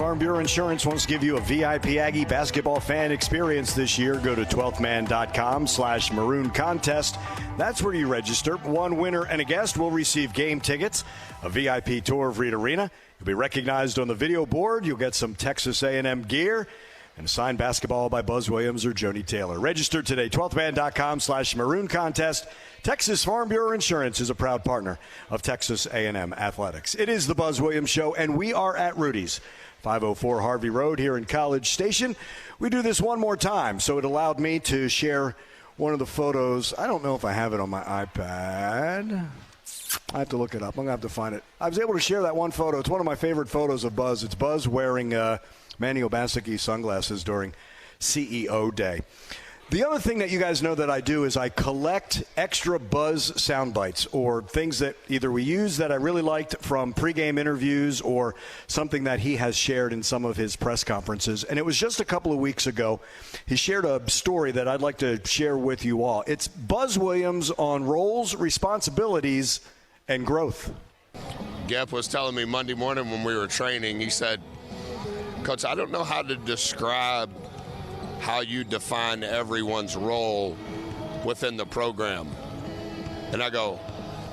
Farm Bureau Insurance wants to give you a VIP Aggie basketball fan experience this year. Go to 12thman.com/maroon contest. That's where you register. One winner and a guest will receive game tickets, a VIP tour of Reed Arena. You'll be recognized on the video board. You'll get some Texas A&M gear and a signed basketball by Buzz Williams or Joni Taylor. Register today, 12thman.com/maroon contest. Texas Farm Bureau Insurance is a proud partner of Texas A&M Athletics. It is the Buzz Williams Show, and we are at Rudy's, 504 Harvey Road here in College Station. We do this one more time, so it allowed me to share one of the photos. I don't know if I have it on my iPad. I have to look it up. I'm going to have to find it. I was able to share that one photo. It's one of my favorite photos of Buzz. It's Buzz wearing Manny Obaseki sunglasses during CEO Day. The other thing that you guys know that I do is I collect extra Buzz sound bites, or things that either we use that I really liked from pregame interviews or something that he has shared in some of his press conferences. And it was just a couple of weeks ago. He shared a story that I'd like to share with you all. It's Buzz Williams on roles, responsibilities, and growth. Geff was telling me Monday morning when we were training, he said, Coach, I don't know how to describe how you define everyone's role within the program. And I go,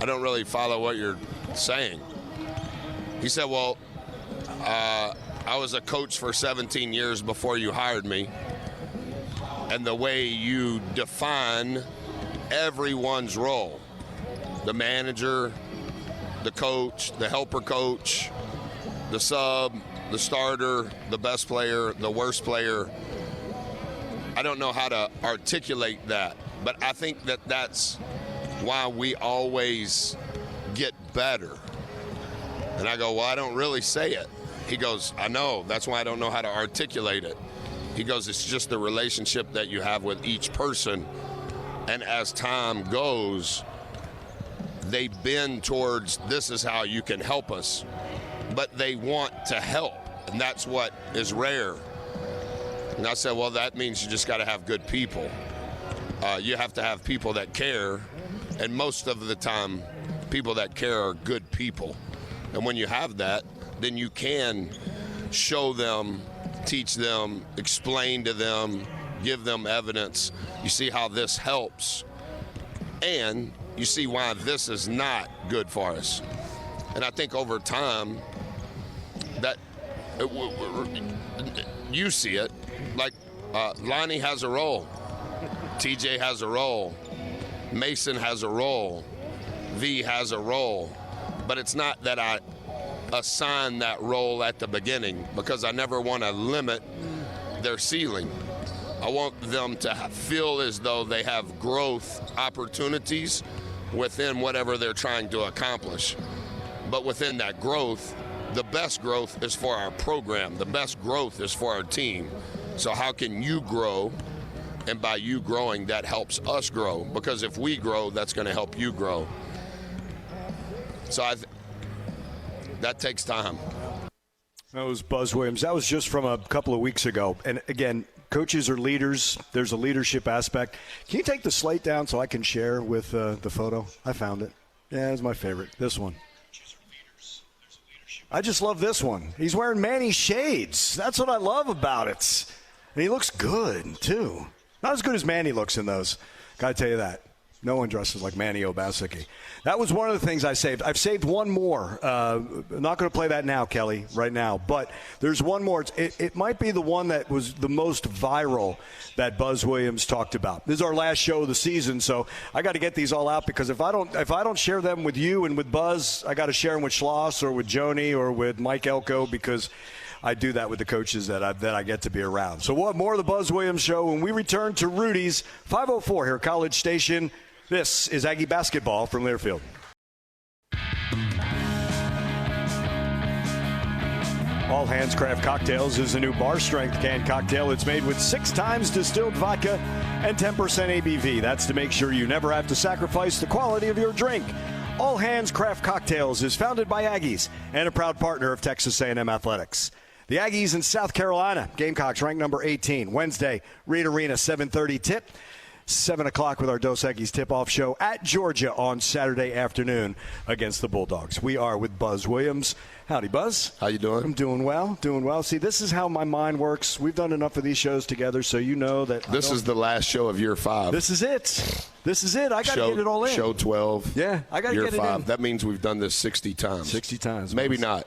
I don't really follow what you're saying. He said, well, I was a coach for 17 years before you hired me. And the way you define everyone's role, the manager, the coach, the helper coach, the sub, the starter, the best player, the worst player, I don't know how to articulate that, but I think that that's why we always get better. And I go, well, I don't really say it. He goes, I know, that's why I don't know how to articulate it. He goes, it's just the relationship that you have with each person. And as time goes, they bend towards this is how you can help us, but they want to help, and that's what is rare. And I said, well, that means you just got to have good people. You have to have people that care, and most of the time, people that care are good people. And when you have that, then you can show them, teach them, explain to them, give them evidence. You see how this helps, and you see why this is not good for us. And I think over time, that you see it. Like Lonnie has a role, TJ has a role, Mason has a role, V has a role, but it's not that I assign that role at the beginning, because I never want to limit their ceiling. I want them to feel as though they have growth opportunities within whatever they're trying to accomplish. But within that growth, the best growth is for our program. The best growth is for our team. So how can you grow? And by you growing, that helps us grow. Because if we grow, that's going to help you grow. So that takes time. That was Buzz Williams. That was just from a couple of weeks ago. And again, coaches are leaders. There's a leadership aspect. Can you take the slate down so I can share with the photo? I found it. Yeah, it's my favorite. This one. I just love this one. He's wearing Manny shades. That's what I love about it. And he looks good, too. Not as good as Manny looks in those. Got to tell you that. No one dresses like Manny Obaseki. That was one of the things I saved. I've saved one more. I'm not going to play that now, Kelly, right now. But there's one more. It might be the one that was the most viral that Buzz Williams talked about. This is our last show of the season, so I got to get these all out, because if I don't share them with you and with Buzz, I got to share them with Schloss or with Joni or with Mike Elko, because I do that with the coaches that I get to be around. So we'll have more of the Buzz Williams Show when we return to Rudy's, 504 here, College Station. This is Aggie basketball from Learfield. All Hands Craft Cocktails is a new bar-strength canned cocktail. It's made with 6 times distilled vodka and 10% ABV. That's to make sure you never have to sacrifice the quality of your drink. All Hands Craft Cocktails is founded by Aggies and a proud partner of Texas A&M Athletics. The Aggies in South Carolina, Gamecocks ranked number 18. Wednesday, Reed Arena, 7:30 tip. 7 o'clock with our Dos Aggies tip-off show at Georgia on Saturday afternoon against the Bulldogs. We are with Buzz Williams. Howdy, Buzz. How you doing? I'm doing well. See, this is how my mind works. We've done enough of these shows together, so you know that. This is the last show of year 5. This is it. I got to get it all in. Show 12. Yeah, I got to get it in. Year 5. That means we've done this 60 times. 60 times. Maybe not.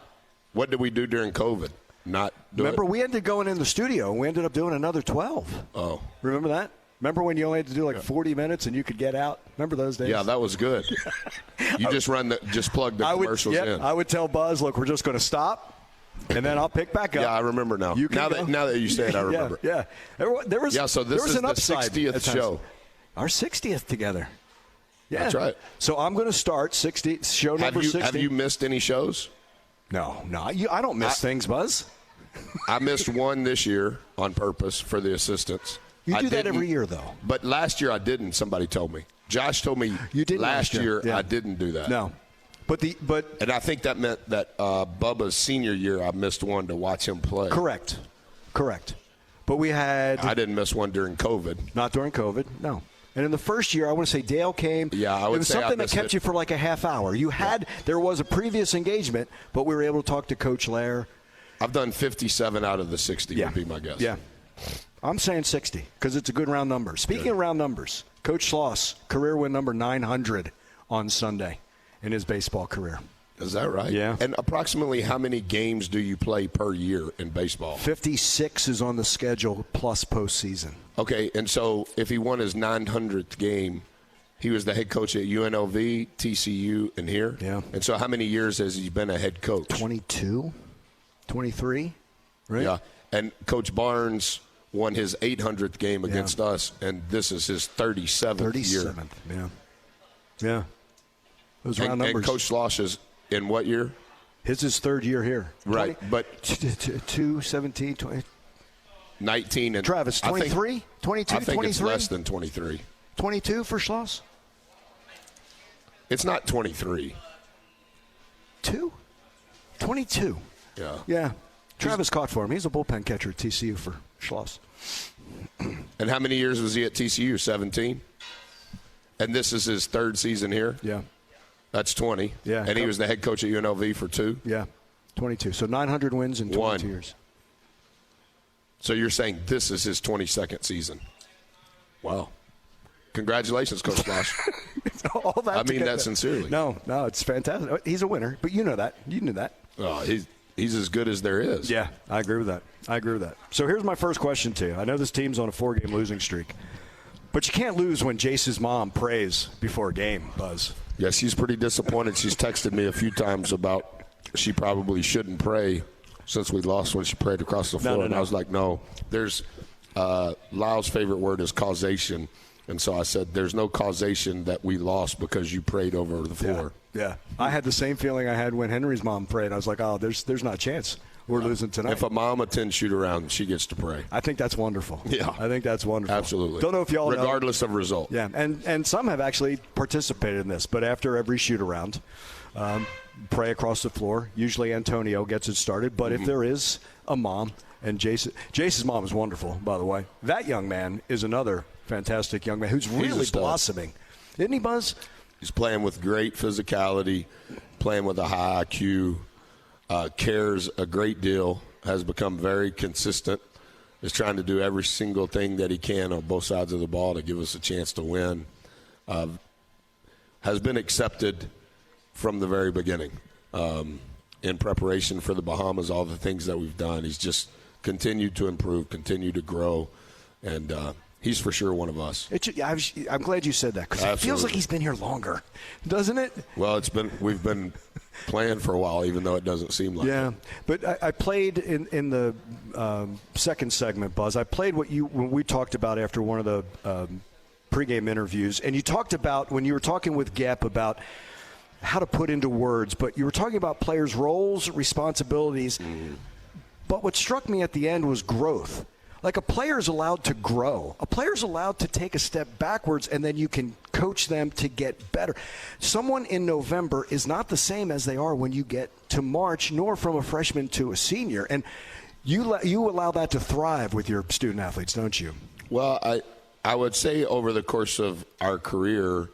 What did we do during COVID? Not do Remember, it? we ended going in the studio. We ended up doing another 12. Oh. Remember that? Remember when you only had to do 40 minutes and you could get out? Remember those days? Yeah, that was good. You just plug the commercials in. I would tell Buzz, look, we're just going to stop, and then I'll pick back up. Yeah, I remember now. Now that you say it, I remember. Yeah. There was so this is an the upside 60th show. Our 60th together. Yeah. That's right. So I'm going to start show number 60. Have you missed any shows? No. I don't miss things, Buzz. I missed one this year on purpose for the assistants. You do that every year, though. But last year I didn't. Somebody told me. Josh told me you did last year. Yeah. I didn't do that. No. And I think that meant that Bubba's senior year I missed one to watch him play. Correct. But I didn't miss one during COVID. Not during COVID, no. And in the first year, I want to say Dale came. Yeah, I would say it was something that kept you for like a half hour. There was a previous engagement, but we were able to talk to Coach Lair. I've done 57 out of the 60 would be my guess. Yeah. I'm saying 60 because it's a good round number. Speaking of round numbers, Coach Schloss, career win number 900 on Sunday in his baseball career. Is that right? Yeah. And approximately how many games do you play per year in baseball? 56 is on the schedule plus postseason. Okay, and so if he won his 900th game, he was the head coach at UNLV, TCU, and here? Yeah. And so how many years has he been a head coach? 22, 23, right? Yeah. And Coach Barnes won his 800th game against us, and this is his 37th year. 37th, yeah. Those round numbers. And Coach Schloss is in what year? His is third year here. Right, 20, but 2, 17, 20. 19 and Travis, 23? 22, I think 23? it's less than 23. 22 for Schloss? It's not 23. 22. Yeah. Travis caught for him. He's a bullpen catcher at TCU for Schloss. And how many years was he at TCU? 17? And this is his third season here? Yeah. That's 20. Yeah. And he was the head coach at UNLV for 2? Yeah. 22. So 900 wins in 22 years. So you're saying this is his 22nd season? Wow. Congratulations, Coach Schloss. All that I mean that sincerely. No, it's fantastic. He's a winner, but you know that. You knew that. Oh, he's as good as there is. Yeah, I agree with that. So here's my first question to you. I know this team's on a 4-game losing streak, but you can't lose when Jace's mom prays before a game, Buzz. Yeah, she's pretty disappointed. She's texted me a few times about she probably shouldn't pray since we lost when she prayed across the floor. No. And I was like, no. There's Lyle's favorite word is causation. And so I said, there's no causation that we lost because you prayed over the floor. Yeah. I had the same feeling I had when Henry's mom prayed. I was like, oh, there's not a chance we're losing tonight. If a mom attends shoot around, she gets to pray. I think that's wonderful. Yeah. I think that's wonderful. Absolutely. Don't know if y'all regardless of result. Yeah, and some have actually participated in this, but after every shoot around, pray across the floor. Usually Antonio gets it started, but if there is a mom, and Jace's mom is wonderful, by the way. That young man is another fantastic young man who's really blossoming. Isn't he, Buzz? He's playing with great physicality, playing with a high IQ, cares a great deal, has become very consistent, is trying to do every single thing that he can on both sides of the ball to give us a chance to win. Has been accepted from the very beginning. In preparation for the Bahamas, all the things that we've done, he's just continued to improve, continued to grow, and he's for sure one of us. I'm glad you said that because it feels like he's been here longer, doesn't it? Well, we've been playing for a while, even though it doesn't seem like it. But I played in the second segment, Buzz. I played when we talked about after one of the pregame interviews, and you talked about when you were talking with Gep about how to put into words, but you were talking about players' roles, responsibilities. But what struck me at the end was growth. Like a player's allowed to grow. A player's allowed to take a step backwards, and then you can coach them to get better. Someone in November is not the same as they are when you get to March, nor from a freshman to a senior. And you allow that to thrive with your student athletes, don't you? Well, I would say over the course of our career,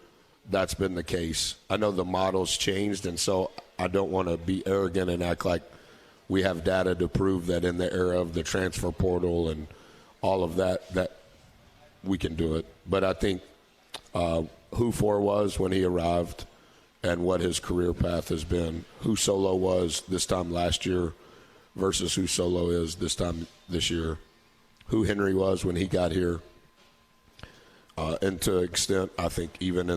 that's been the case. I know the model's changed, and so I don't want to be arrogant and act like we have data to prove that in the era of the transfer portal and all of that, that we can do it. But I think who For was when he arrived and what his career path has been, who Solo was this time last year versus who Solo is this time this year, who Henry was when he got here, and to an extent, I think even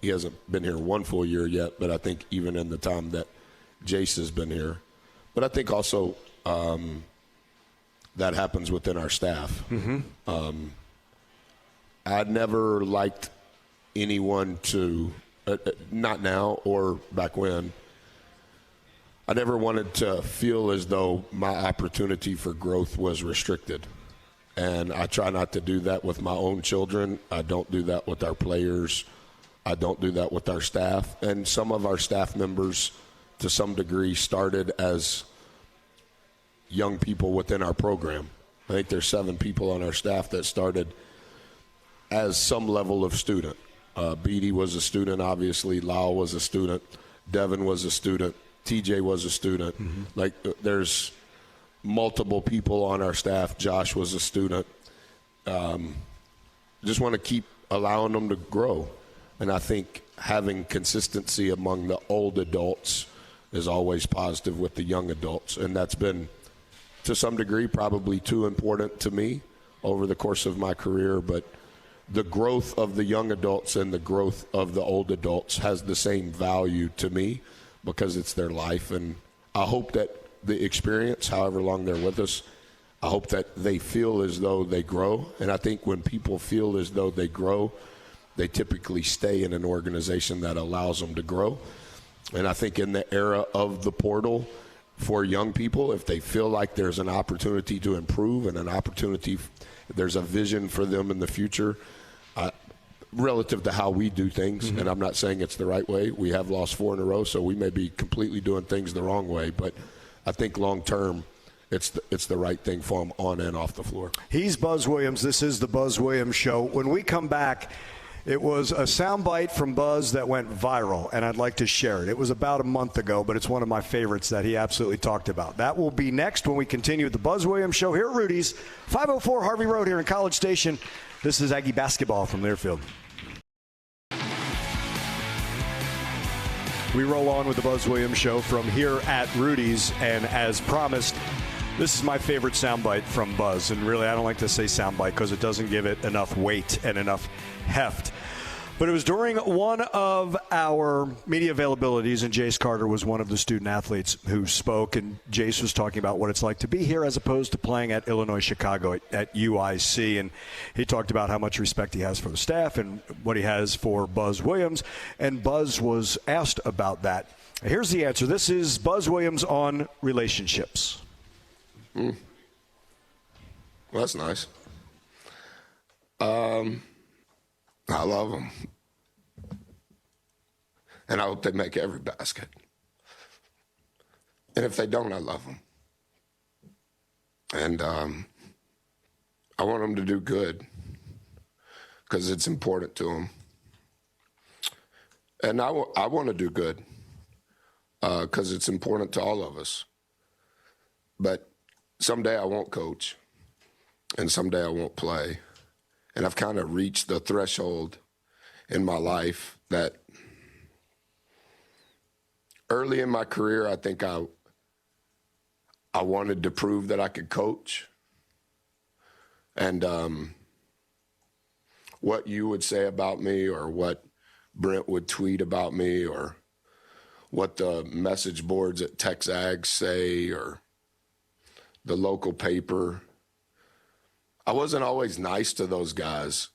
he hasn't been here one full year yet, but I think even in the time that Jace has been here. But I think also that happens within our staff. Mm-hmm. I never liked anyone to, not now or back when, I never wanted to feel as though my opportunity for growth was restricted. And I try not to do that with my own children. I don't do that with our players. I don't do that with our staff. And some of our staff members, to some degree, started as young people within our program. I think there's 7 people on our staff that started as some level of student. Beatty was a student, obviously. Lyle was a student. Devin was a student. TJ was a student. Mm-hmm. Like, there's multiple people on our staff. Josh was a student. Just want to keep allowing them to grow. And I think having consistency among the old adults is always positive with the young adults. And that's been, to some degree, probably too important to me over the course of my career. But the growth of the young adults and the growth of the old adults has the same value to me because it's their life. And I hope that the experience, however long they're with us, I hope that they feel as though they grow. And I think when people feel as though they grow, they typically stay in an organization that allows them to grow. And I think in the era of the portal, for young people, if they feel like there's an opportunity to improve and an opportunity, there's a vision for them in the future, relative to how we do things, mm-hmm. and I'm not saying it's the right way. We have lost 4 in a row, so we may be completely doing things the wrong way, but I think long term, it's the right thing for him on and off the floor. He's Buzz Williams. This is the Buzz Williams Show. When we come back, it was a soundbite from Buzz that went viral, and I'd like to share it. It was about a month ago, but it's one of my favorites that he absolutely talked about. That will be next when we continue with the Buzz Williams Show here at Rudy's, 504 Harvey Road here in College Station. This is Aggie basketball from Learfield. We roll on with the Buzz Williams Show from here at Rudy's, and as promised, this is my favorite soundbite from Buzz. And really, I don't like to say soundbite because it doesn't give it enough weight and enough heft. But it was during one of our media availabilities, and Jace Carter was one of the student athletes who spoke, and Jace was talking about what it's like to be here as opposed to playing at Illinois Chicago at UIC. And he talked about how much respect he has for the staff and what he has for Buzz Williams. And Buzz was asked about that. Here's the answer. This is Buzz Williams on relationships. Well, that's nice. I love them. And I hope they make every basket. And if they don't, I love them. And I want them to do good because it's important to them. And I want to do good because it's important to all of us. But someday I won't coach, and someday I won't play. And I've kind of reached the threshold in my life that early in my career, I think I wanted to prove that I could coach. And what you would say about me, or what Brent would tweet about me, or what the message boards at TexAg say, or the local paper, I wasn't always nice to those guys.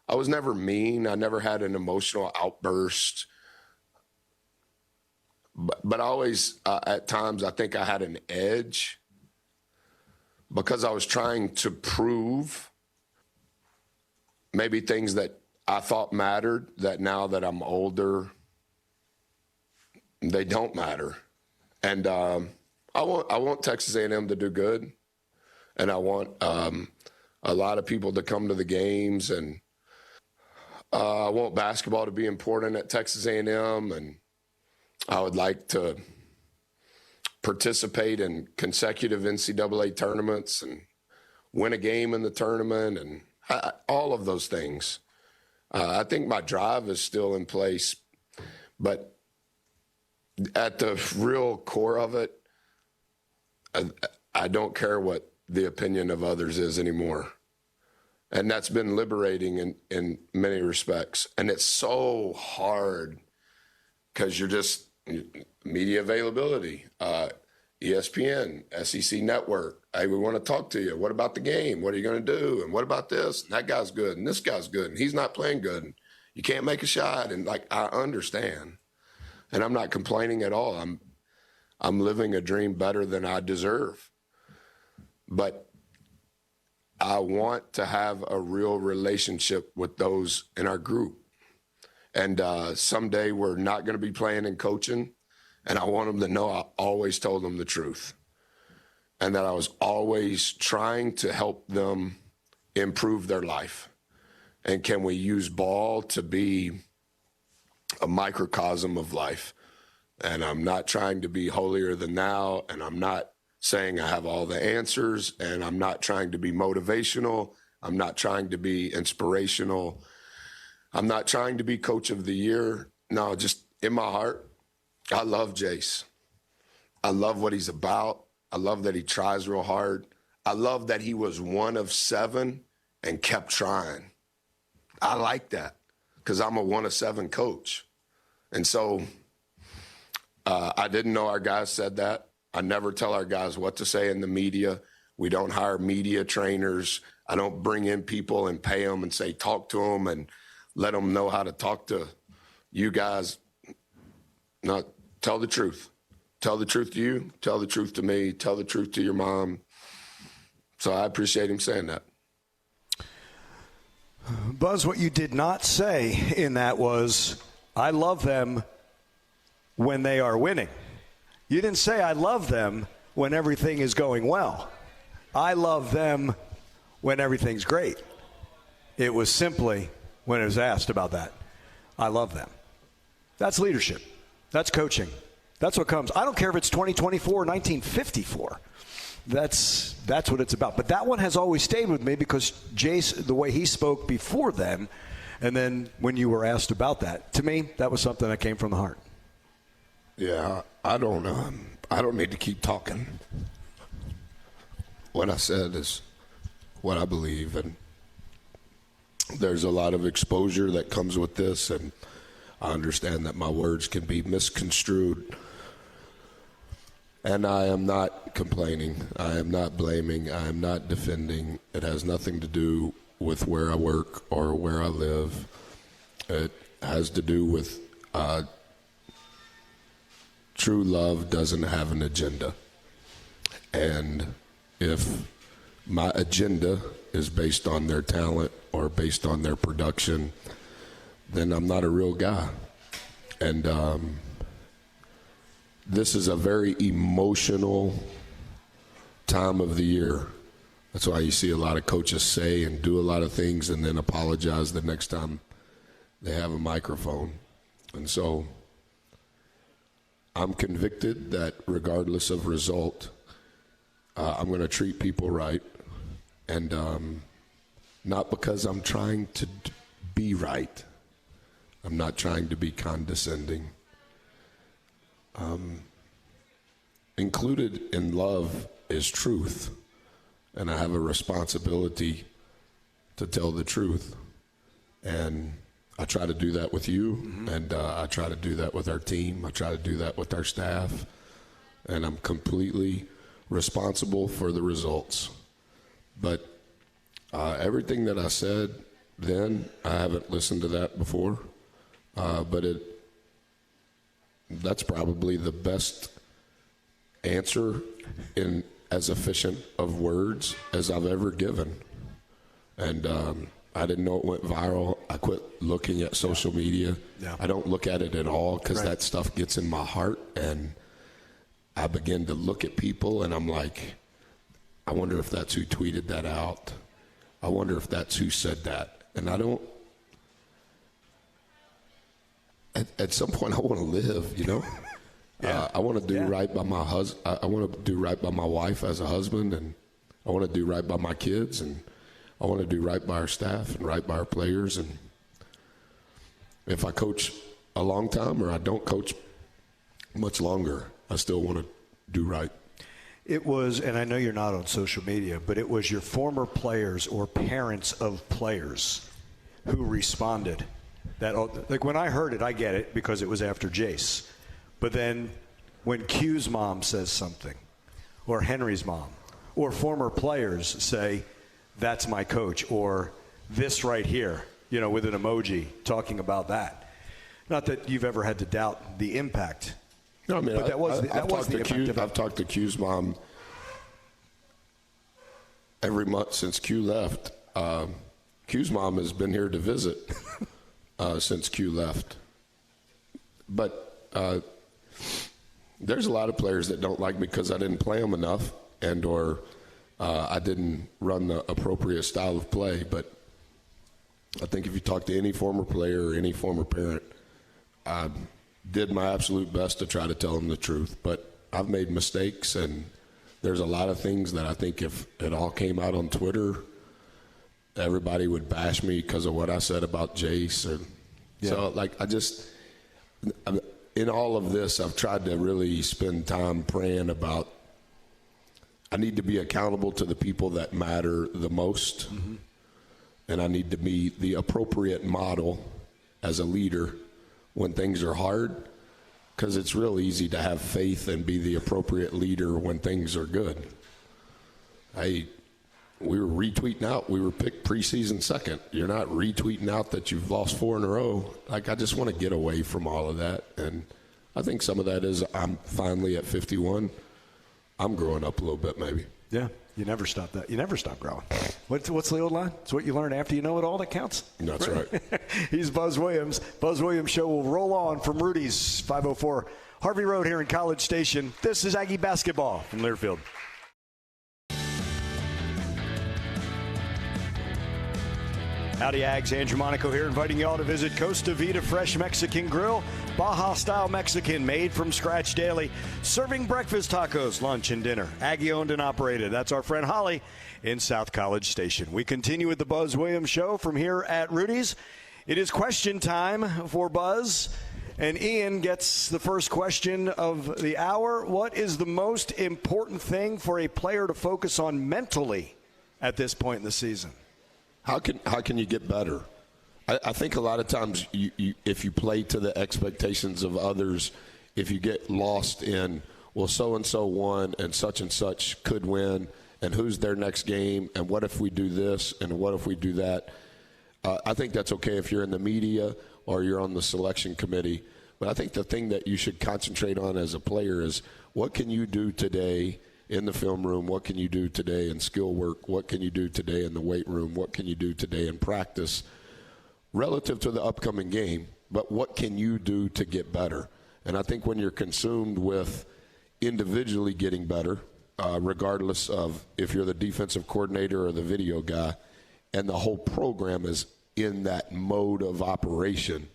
I was never mean. I never had an emotional outburst. But I always, at times, I think I had an edge because I was trying to prove maybe things that I thought mattered, that now that I'm older, they don't matter. And I want Texas A&M to do good. And I want a lot of people to come to the games, and I want basketball to be important at Texas A&M, and I would like to participate in consecutive NCAA tournaments and win a game in the tournament, and all of those things. I think my drive is still in place, but at the real core of it, I don't care what the opinion of others is anymore. And that's been liberating in many respects. And it's so hard because you're just media availability, ESPN, SEC Network. Hey, we want to talk to you. What about the game? What are you going to do? And what about this? And that guy's good, and this guy's good, and he's not playing good. And you can't make a shot. And, like, I understand. And I'm not complaining at all. I'm living a dream better than I deserve. But I want to have a real relationship with those in our group. And someday we're not going to be playing and coaching, and I want them to know I always told them the truth and that I was always trying to help them improve their life. And can we use ball to be a microcosm of life? And I'm not trying to be holier than thou, and I'm not saying I have all the answers, and I'm not trying to be motivational. I'm not trying to be inspirational. I'm not trying to be coach of the year. No, just in my heart, I love Jace. I love what he's about. I love that he tries real hard. I love that he was one of 7 and kept trying. I like that because I'm a 1 of 7 coach. And so I didn't know our guys said that. I never tell our guys what to say in the media. We don't hire media trainers. I don't bring in people and pay them and say, talk to them and let them know how to talk to you guys. No, tell the truth. Tell the truth to you. Tell the truth to me. Tell the truth to your mom. So I appreciate him saying that. Buzz, what you did not say in that was, I love them when they are winning. You didn't say, I love them when everything is going well. I love them when everything's great. It was simply, when it was asked about that, I love them. That's leadership. That's coaching. That's what comes. I don't care if it's 2024 or 1954. That's what it's about. But that one has always stayed with me because Jace, the way he spoke before then, and then when you were asked about that, to me, that was something that came from the heart. Yeah, I don't need to keep talking. What I said is what I believe, and there's a lot of exposure that comes with this, and I understand that my words can be misconstrued. And I am not complaining. I am not blaming. I am not defending. It has nothing to do with where I work or where I live. It has to do with true love doesn't have an agenda. And if my agenda is based on their talent or based on their production, then I'm not a real guy. And this is a very emotional time of the year. That's why you see a lot of coaches say and do a lot of things and then apologize the next time they have a microphone. And so I'm convicted that regardless of result, I'm going to treat people right. And not because I'm trying to be right. I'm not trying to be condescending. Included in love is truth, and I have a responsibility to tell the truth. And I try to do that with you, and I try to do that with our team. I try to do that with our staff, and I'm completely responsible for the results. But everything that I said then, I haven't listened to that before, but that's probably the best answer in as efficient of words as I've ever given. And I didn't know it went viral. I quit looking at social media. Yeah. I don't look at it at all because that stuff gets in my heart. And I begin to look at people and I'm like, I wonder if that's who tweeted that out. I wonder if that's who said that. And I don't. At some point, I want to live, you know. Yeah. I want to do right by my husband. I want to do right by my wife as a husband, and I want to do right by my kids, and I want to do right by our staff and right by our players. And if I coach a long time or I don't coach much longer, I still want to do right. It was, and I know you're not on social media, but it was your former players or parents of players who responded. That, like, when I heard it, I get it because it was after Jace. But then when Q's mom says something, or Henry's mom, or former players say, that's my coach, or this right here, you know, with an emoji talking about that. Not that you've ever had to doubt the impact. No, I mean, but that was the impact of it. I've talked to Q's mom every month since Q left. Q's mom has been here to visit since Q left. But there's a lot of players that don't like me because I didn't play them enough and or I didn't run the appropriate style of play. But I think if you talk to any former player or any former parent, I did my absolute best to try to tell them the truth. But I've made mistakes, and there's a lot of things that I think if it all came out on Twitter, everybody would bash me because of what I said about Jace. And so, like, in all of this, I've tried to really spend time praying about I need to be accountable to the people that matter the most, and I need to be the appropriate model as a leader when things are hard, because it's real easy to have faith and be the appropriate leader when things are good. We were retweeting out. We were picked preseason second. You're not retweeting out that you've lost 4 in a row. Like, I just want to get away from all of that. And I think some of that is I'm finally at 51. I'm growing up a little bit, maybe. Yeah, you never stop that. You never stop growing. What's the old line? It's what you learn after you know it all that counts. That's right. He's Buzz Williams. Buzz Williams Show will roll on from Rudy's 504 Harvey Road here in College Station. This is Aggie basketball from Learfield. Howdy, Ags. Andrew Monaco here, inviting you all to visit Costa Vida Fresh Mexican Grill. Baja-style Mexican, made from scratch daily. Serving breakfast, tacos, lunch, and dinner. Aggie-owned and operated. That's our friend Holly in South College Station. We continue with the Buzz Williams Show from here at Rudy's. It is question time for Buzz. And Ian gets the first question of the hour. What is the most important thing for a player to focus on mentally at this point in the season? How can you get better? I think a lot of times if you play to the expectations of others, if you get lost in, well, so-and-so won and such could win, and who's their next game, and what if we do this, and what if we do that, I think that's okay if you're in the media or you're on the selection committee. But I think the thing that you should concentrate on as a player is what can you do today in the film room? What can you do today in skill work? What can you do today in the weight room? What can you do today in practice relative to the upcoming game? But what can you do to get better? And I think when you're consumed with individually getting better, regardless of if you're the defensive coordinator or the video guy, and the whole program is in that mode of operation,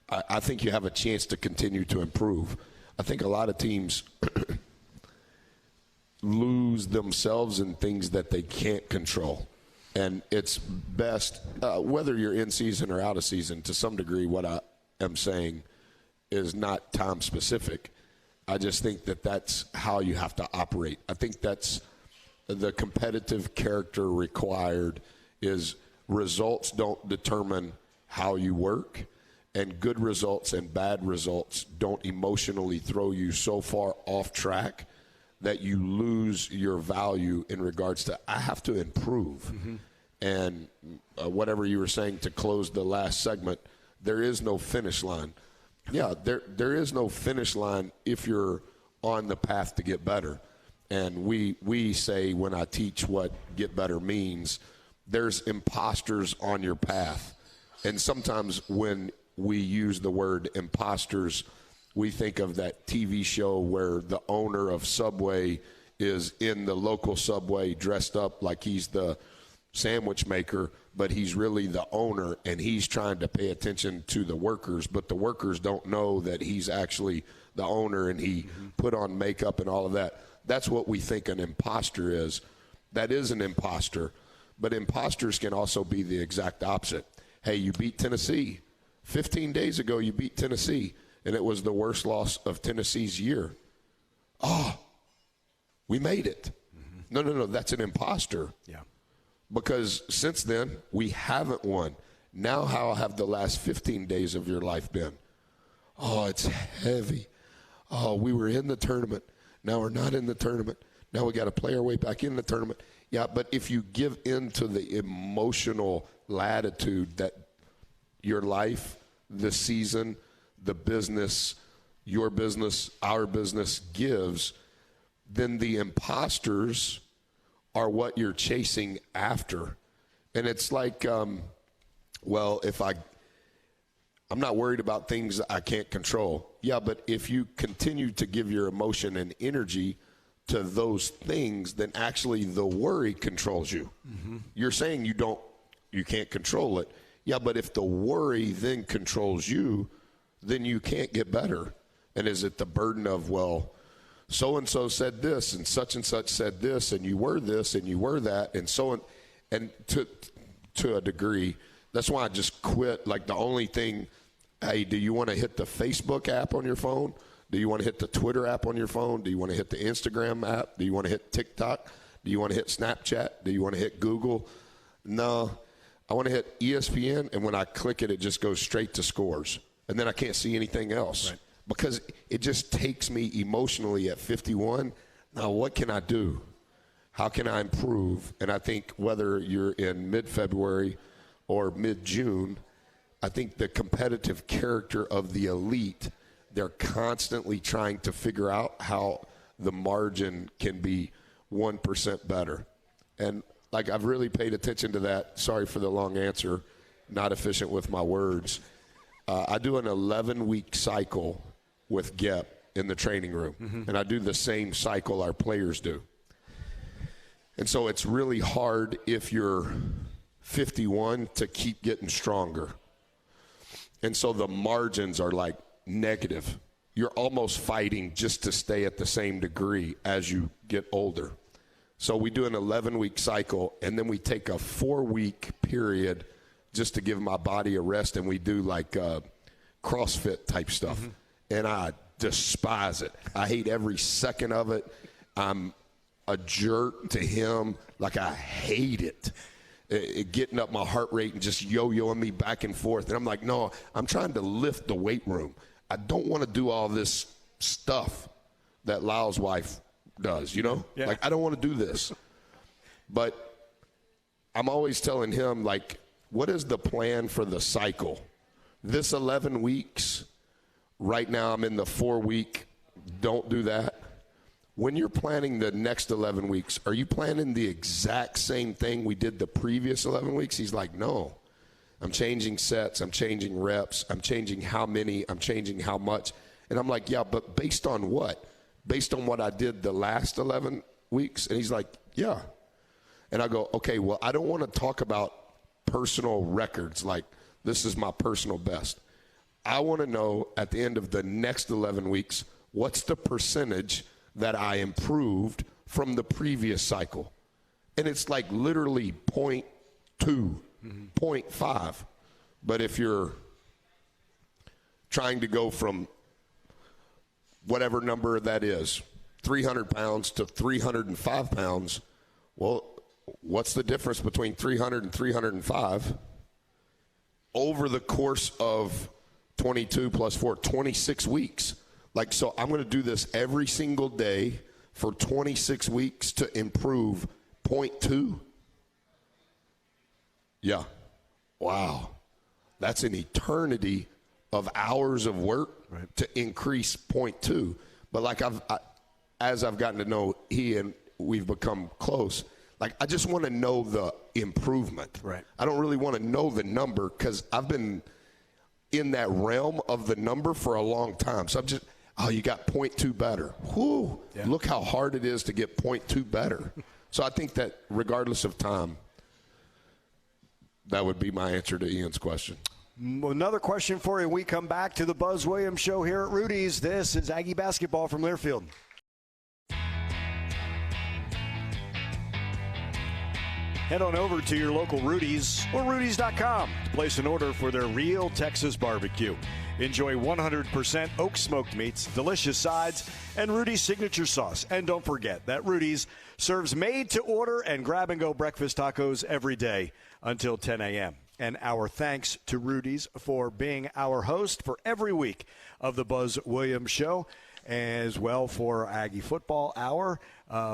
I think you have a chance to continue to improve. I think a lot of teams lose themselves in things that they can't control. And it's best, whether you're in season or out of season, to some degree what I am saying is not time specific. I just think that that's how you have to operate. I think that's the competitive character required is results don't determine how you work, and good results and bad results don't emotionally throw you so far off track that you lose your value in regards to, I have to improve. And whatever you were saying to close the last segment, there is no finish line. Yeah, there is no finish line if you're on the path to get better. And we say, when I teach what get better means, there's imposters on your path. And sometimes when we use the word imposters, we think of that TV show where the owner of Subway is in the local Subway dressed up like he's the sandwich maker, but he's really the owner, and he's trying to pay attention to the workers, but the workers don't know that he's actually the owner, and he put on makeup and all of that. That's what we think an imposter is. That is an imposter, but imposters can also be the exact opposite. Hey, you beat Tennessee. 15 days ago, you beat Tennessee, and it was the worst loss of Tennessee's year. Oh, we made it. No, that's an imposter. Yeah. Because since then, we haven't won. Now how have the last 15 days of your life been? Oh, it's heavy. Oh, we were in the tournament. Now we're not in the tournament. Now we got to play our way back in the tournament. Yeah, but if you give in to the emotional latitude that your life, the season, the business, your business, our business gives, then the imposters are what you're chasing after. And it's like, well, if I'm not worried about things I can't control. Yeah, but if you continue to give your emotion and energy to those things, then actually the worry controls you. You're saying you can't control it. Yeah, but if the worry then controls you, then you can't get better. And is it the burden of, well, so-and-so said this and such said this and you were this and you were that and so on. And to a degree, that's why I just quit. Like the only thing, hey, do you want to hit the Facebook app on your phone? Do you want to hit the Twitter app on your phone? Do you want to hit the Instagram app? Do you want to hit TikTok? Do you want to hit Snapchat? Do you want to hit Google? No. I want to hit ESPN, and when I click it, it just goes straight to scores. And then I can't see anything else. Right. Because it just takes me emotionally at 51. Now, what can I do? How can I improve? And I think whether you're in mid-February or mid-June, I think the competitive character of the elite, they're constantly trying to figure out how the margin can be 1% better. And, like, I've really paid attention to that. Sorry for the long answer, not efficient with my words. I do an 11-week cycle with GEP in the training room, and I do the same cycle our players do. And so it's really hard if you're 51 to keep getting stronger. And so the margins are like negative. You're almost fighting just to stay at the same degree as you get older. So we do an 11-week cycle, and then we take a 4-week period just to give my body a rest, and we do like CrossFit type stuff. And I despise it. I hate every second of it. I'm a jerk to him. Like, I hate it. Getting up my heart rate and just yo-yoing me back and forth. And I'm like, no, I'm trying to lift the weight room. I don't want to do all this stuff that Lyle's wife does, you know? Yeah. Like, I don't want to do this. But I'm always telling him, like, what is the plan for the cycle? This 11 weeks, right now I'm in the 4-week, don't do that. When you're planning the next 11 weeks, are you planning the exact same thing we did the previous 11 weeks? He's like, no. I'm changing sets. I'm changing reps. I'm changing how many. I'm changing how much. And I'm like, yeah, but based on what? Based on what I did the last 11 weeks? And he's like, yeah. And I go, okay, well, I don't want to talk about personal records like this is my personal best. I want to know at the end of the next 11 weeks, what's the percentage that I improved from the previous cycle? And it's like literally 0.2, 0.5. But if you're trying to go from whatever number that is, 300 pounds to 305 pounds, well, what's the difference between 300 and 305? Over the course of 22 plus 4, 26 weeks. Like, so I'm going to do this every single day for 26 weeks to improve 0.2? Yeah. Wow. That's an eternity of hours of work to increase 0.2. But like as I've gotten to know he and we've become close, like I just want to know the improvement. Right. I don't really want to know the number because I've been in that realm of the number for a long time. So I'm just, oh, you got 0.2 better. Whew. Yeah. Look how hard it is to get 0.2 better. So I think that regardless of time, that would be my answer to Ian's question. Another question for you. We come back to the Buzz Williams Show here at Rudy's. This is Aggie basketball from Learfield. Head on over to your local Rudy's or Rudy's.com to place an order for their real Texas barbecue. Enjoy 100% oak smoked meats, delicious sides, and Rudy's signature sauce. And don't forget that Rudy's serves made-to-order and grab-and-go breakfast tacos every day until 10 a.m. And our thanks to Rudy's for being our host for every week of the Buzz Williams Show, as well for Aggie Football Hour.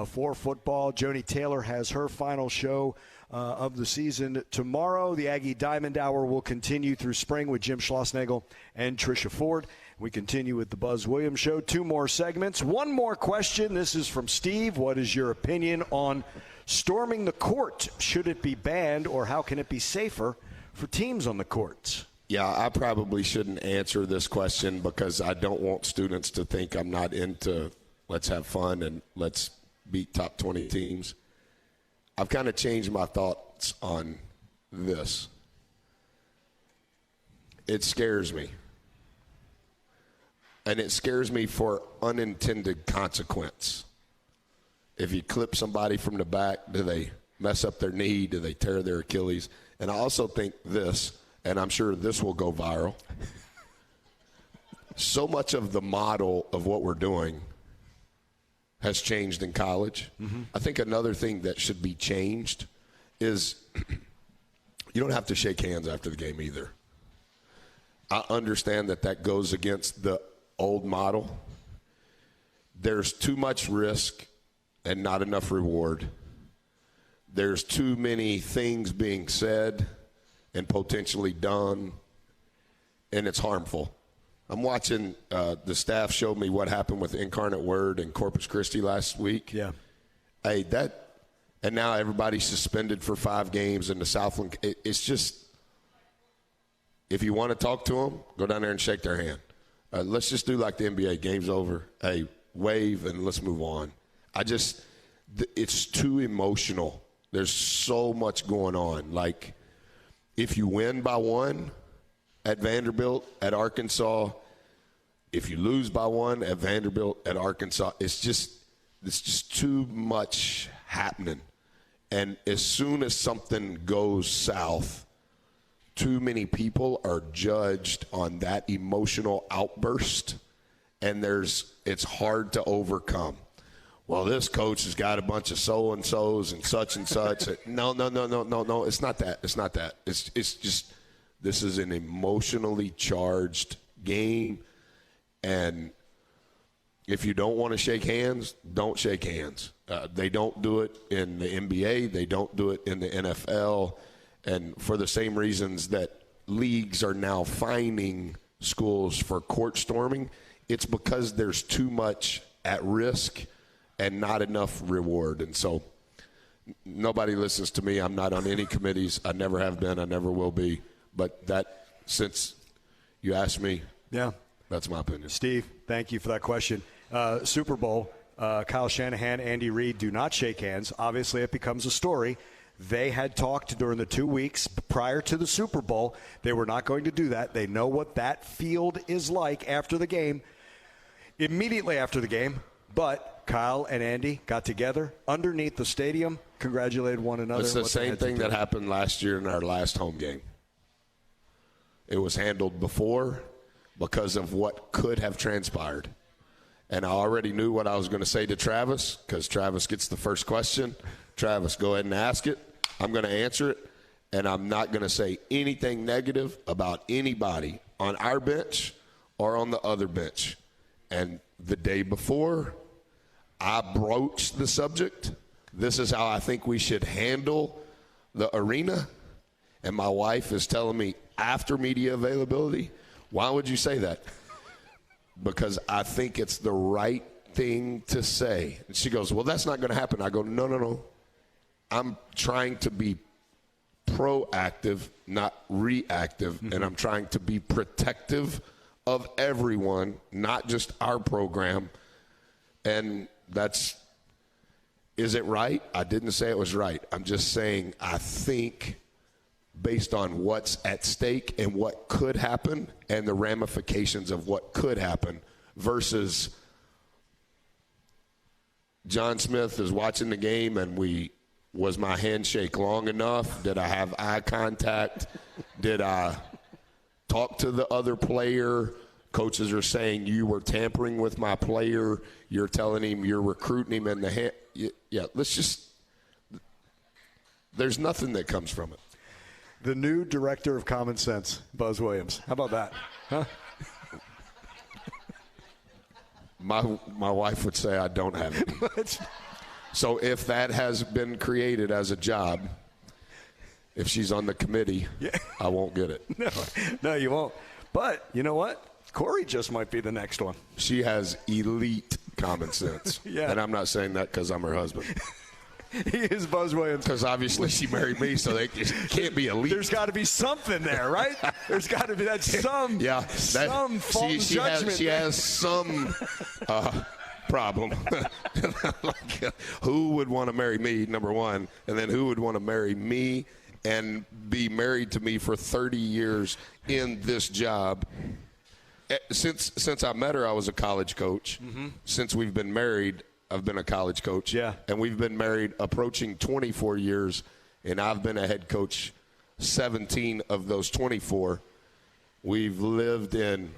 For football, Joni Taylor has her final show of the season tomorrow. The Aggie Diamond Hour will continue through spring with Jim Schlossnagel and Tricia Ford. We continue with the Buzz Williams Show. 2 more segments. One more question. This is from Steve. What is your opinion on storming the court? Should it be banned, or how can it be safer for teams on the courts? Yeah, I probably shouldn't answer this question because I don't want students to think I'm not into let's have fun and let's beat top 20 teams. I've kind of changed my thoughts on this. It scares me. And it scares me for unintended consequence. If you clip somebody from the back, do they mess up their knee? Do they tear their Achilles? And I also think this, and I'm sure this will go viral. So much of the model of what we're doing has changed in college. Mm-hmm. I think another thing that should be changed is you don't have to shake hands after the game either. I understand that goes against the old model. There's too much risk and not enough reward. There's too many things being said and potentially done, and it's harmful. I'm watching the staff show me what happened with Incarnate Word and Corpus Christi last week. Yeah. Hey, and now everybody's suspended for 5 games in the Southland. It's just, if you want to talk to them, go down there and shake their hand. Let's just do like the NBA. Game's over. Hey, wave and let's move on. It's too emotional. There's so much going on. Like, if you win by 1 at Vanderbilt, at Arkansas, if you lose by 1 at Vanderbilt, at Arkansas, it's just too much happening. And as soon as something goes south, too many people are judged on that emotional outburst, and it's hard to overcome. Well, this coach has got a bunch of so-and-sos and such and such. No. It's not that. It's not that. It's just this is an emotionally charged game, and if you don't want to shake hands, don't shake hands. They don't do it in the NBA. They don't do it in the NFL. And for the same reasons that leagues are now fining schools for court storming, it's because there's too much at risk and not enough reward. And so nobody listens to me. I'm not on any committees. I never have been. I never will be. But since you asked me, yeah, that's my opinion. Steve, thank you for that question. Super Bowl, Kyle Shanahan, Andy Reid do not shake hands. Obviously, it becomes a story. They had talked during the 2 weeks prior to the Super Bowl. They were not going to do that. They know what that field is like after the game, immediately after the game. But Kyle and Andy got together underneath the stadium, congratulated one another. It's the same thing that happened last year in our last home game. It was handled before because of what could have transpired. And I already knew what I was going to say to Travis because Travis gets the first question. Travis, go ahead and ask it. I'm going to answer it, and I'm not going to say anything negative about anybody on our bench or on the other bench. And the day before, I broached the subject. This is how I think we should handle the arena. And my wife is telling me after media availability, why would you say that? Because I think it's the right thing to say. And she goes, well, that's not going to happen. I go, no. I'm trying to be proactive, not reactive, mm-hmm. and I'm trying to be protective of everyone, not just our program. And is it right? I didn't say it was right. I'm just saying I think based on what's at stake and what could happen and the ramifications of what could happen versus John Smith is watching the game and was my handshake long enough? Did I have eye contact? Did I talk to the other player? Coaches are saying you were tampering with my player. You're telling him you're recruiting him in the hand. Yeah, there's nothing that comes from it. The new director of common sense, Buzz Williams. How about that? Huh? My wife would say I don't have it. So if that has been created as a job, if she's on the committee, I won't get it. No, you won't. But you know what? Corey just might be the next one. She has elite common sense. Yeah. And I'm not saying that because I'm her husband. He is Buzz Williams. Because obviously she married me, so they can't be elite. There's got to be something there, right? There's got to be some fault in judgment. She has some problem. Who would want to marry me, number one, and then who would want to marry me and be married to me for 30 years in this job? Since I met her, I was a college coach. Mm-hmm. Since we've been married, I've been a college coach. Yeah. And we've been married approaching 24 years, and I've been a head coach 17 of those 24. We've lived in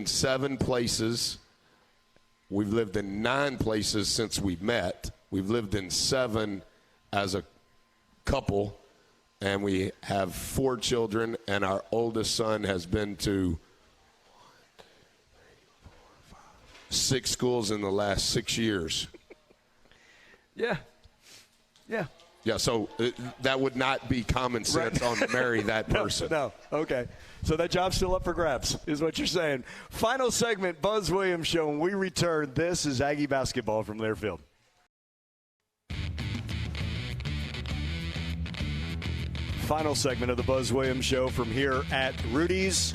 7 places. We've lived in 9 places since we met. We've lived in 7 as a couple, and we have 4 children, and our oldest son has been to 6 schools in the last 6 years. Yeah. So that would not be common sense on marry that person. No. Okay. So that job's still up for grabs, is what you're saying. Final segment, Buzz Williams Show. When we return, this is Aggie basketball from Learfield. Final segment of the Buzz Williams Show from here at Rudy's.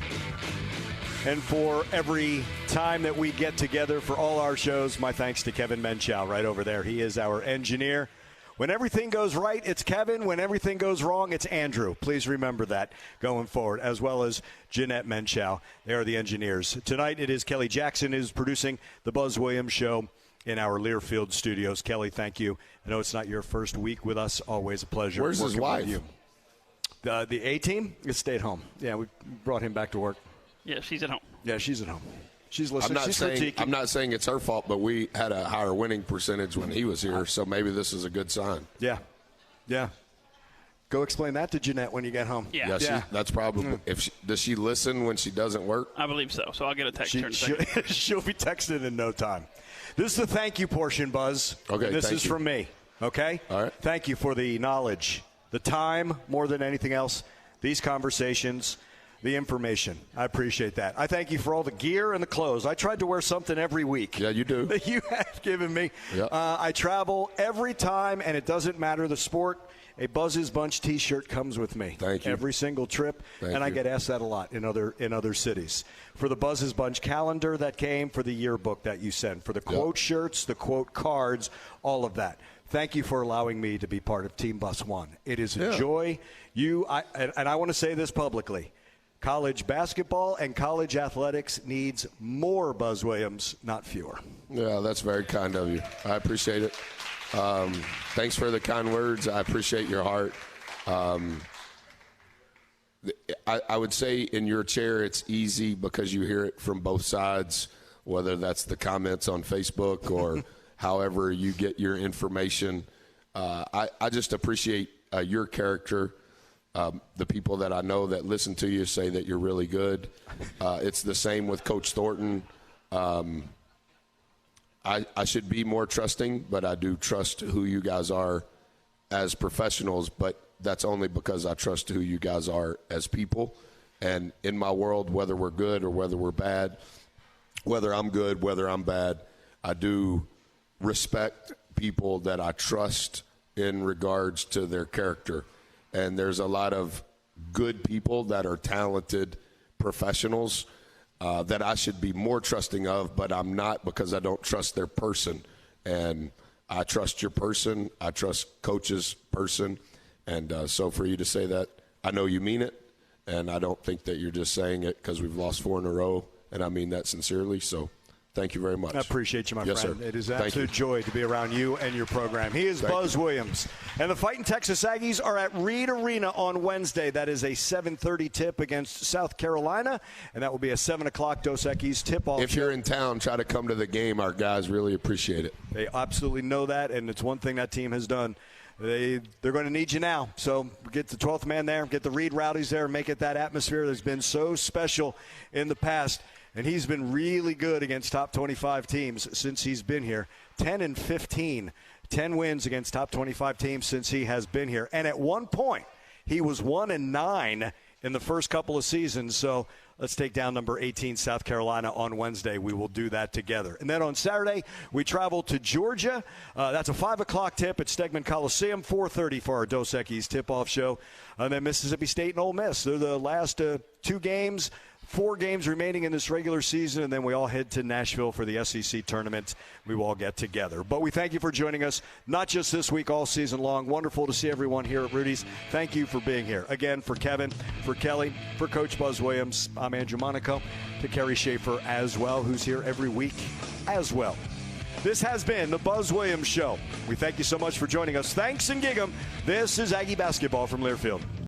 And for every time that we get together for all our shows, my thanks to Kevin Menchow right over there. He is our engineer. When everything goes right, it's Kevin. When everything goes wrong, it's Andrew. Please remember that going forward, as well as Jeanette Menchow. They are the engineers. Tonight it is Kelly Jackson who's producing the Buzz Williams Show in our Learfield studios. Kelly, thank you. I know it's not your first week with us. Always a pleasure. Where's his wife? You. The A-team is stayed home. Yeah, we brought him back to work. Yeah, she's at home. Yeah, she's at home. She's listening. I'm not saying it's her fault, but we had a higher winning percentage when he was here, so maybe this is a good sign. Yeah. Go explain that to Jeanette when you get home. Yeah. That's probably. Does she listen when she doesn't work? I believe so. So I'll get a text her in a second. She'll be texted in no time. This is the thank you portion, Buzz. Okay. And this is from me. Okay. All right. Thank you for the knowledge, the time, more than anything else. These conversations. The information. I appreciate that. I thank you for all the gear and the clothes. I tried to wear something every week. Yeah, you do. That you have given me. Yep. I travel every time, and it doesn't matter the sport. A Buzz's Bunch T-shirt comes with me. Thank you. Every single trip, I get asked that a lot in other cities. For the Buzz's Bunch calendar that came, for the yearbook that you sent, for the quote shirts, the quote cards, all of that. Thank you for allowing me to be part of Team Bus One. It is a joy. And I want to say this publicly. College basketball and college athletics needs more Buzz Williams, not fewer. Yeah, that's very kind of you. I appreciate it. Thanks for the kind words. I appreciate your heart. I would say in your chair it's easy because you hear it from both sides, whether that's the comments on Facebook or however you get your information. I just appreciate your character. The people that I know that listen to you say that you're really good. It's the same with Coach Thornton. I should be more trusting, but I do trust who you guys are as professionals, but that's only because I trust who you guys are as people. And in my world, whether we're good or whether we're bad, whether I'm good, whether I'm bad, I do respect people that I trust in regards to their character. And there's a lot of good people that are talented professionals that I should be more trusting of, but I'm not because I don't trust their person. And I trust your person. I trust Coach's person. And so for you to say that, I know you mean it. And I don't think that you're just saying it because we've lost 4 in a row. And I mean that sincerely. So thank you very much. I appreciate you, my friend. Sir. It is an absolute joy to be around you and your program. He is Buzz Williams. And the Fighting Texas Aggies are at Reed Arena on Wednesday. That is a 7:30 tip against South Carolina, and that will be a 7 o'clock Dos Equis tip-off. If you're in town, try to come to the game. Our guys really appreciate it. They absolutely know that, and it's one thing that team has done. They're going to need you now. So get the 12th man there, get the Reed Rowdies there, make it that atmosphere that's been so special in the past. And he's been really good against top 25 teams since he's been here. 10-15, 10 wins against top 25 teams since he has been here. And at one point, he was 1-9 in the first couple of seasons. So let's take down number 18, South Carolina, on Wednesday. We will do that together. And then on Saturday, we travel to Georgia. That's a 5 o'clock tip at Stegman Coliseum, 4:30 for our Dos Equis tip-off show. And then Mississippi State and Ole Miss. They're the last 2 games. 4 games remaining in this regular season, and then we all head to Nashville for the SEC tournament. We will all get together. But we thank you for joining us, not just this week, all season long. Wonderful to see everyone here at Rudy's. Thank you for being here. Again, for Kevin, for Kelly, for Coach Buzz Williams, I'm Andrew Monaco, to Kerry Schaefer as well, who's here every week as well. This has been the Buzz Williams Show. We thank you so much for joining us. Thanks and gig 'em. This is Aggie basketball from Learfield.